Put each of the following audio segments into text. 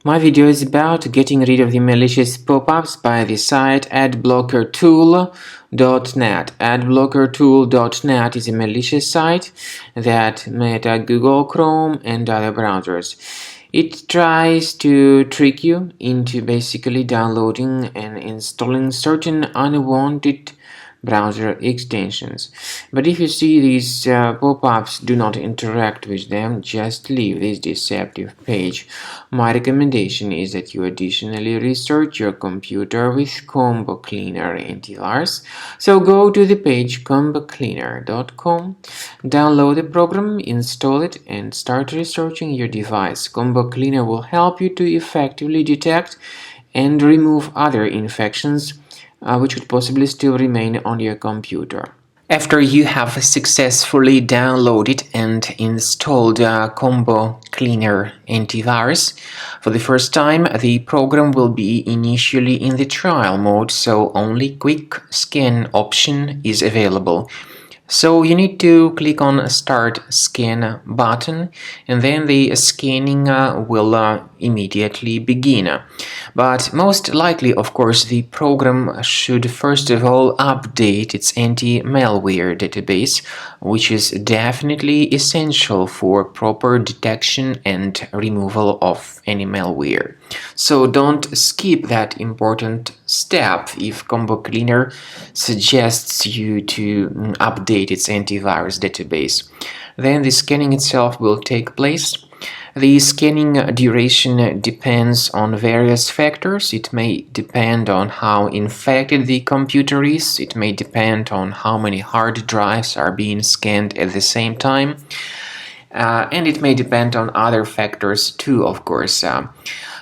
My video is about getting rid of the malicious pop-ups by the site adblockertool.net. Adblockertool.net is a malicious site that Meta, Google, Chrome, and other browsers. It tries to trick you into basically downloading and installing certain unwanted browser extensions. But if you see these pop-ups, do not interact with them, just leave this deceptive page. My recommendation is that you additionally research your computer with Combo Cleaner antivirus. So go to the page combocleaner.com, download the program, install it, and start researching your device. Combo Cleaner will help you to effectively detect and remove other infections which could possibly still remain on your computer. After you have successfully downloaded and installed Combo Cleaner antivirus for the first time, the program will be initially in the trial mode, so only quick scan option is available. So you need to click on Start Scan button, and then the scanning will immediately begin. But most likely, of course, the program should first of all update its anti-malware database, which is definitely essential for proper detection and removal of any malware. So don't skip that important step if Combo Cleaner suggests you to update its antivirus database. Then the scanning itself will take place. The scanning duration depends on various factors. It may depend on how infected the computer is. It may depend on how many hard drives are being scanned at the same time. And it may depend on other factors too, of course.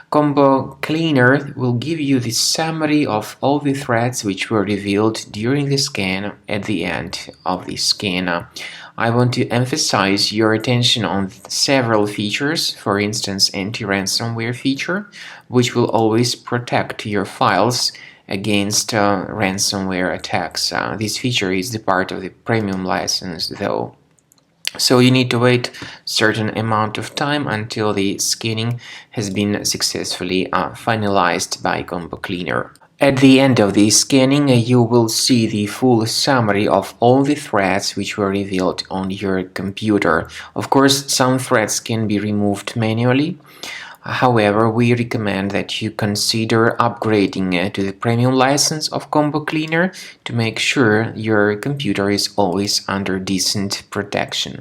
Combo Cleaner will give you the summary of all the threats which were revealed during the scan at the end of the scan. I want to emphasize your attention on several features, for instance, anti-ransomware feature, which will always protect your files against ransomware attacks. This feature is the part of the premium license, though. So you need to wait a certain amount of time until the scanning has been successfully finalized by Combo Cleaner. At the end of the scanning, you will see the full summary of all the threats which were revealed on your computer. Of course, some threats can be removed manually. However, we recommend that you consider upgrading to the premium license of Combo Cleaner to make sure your computer is always under decent protection.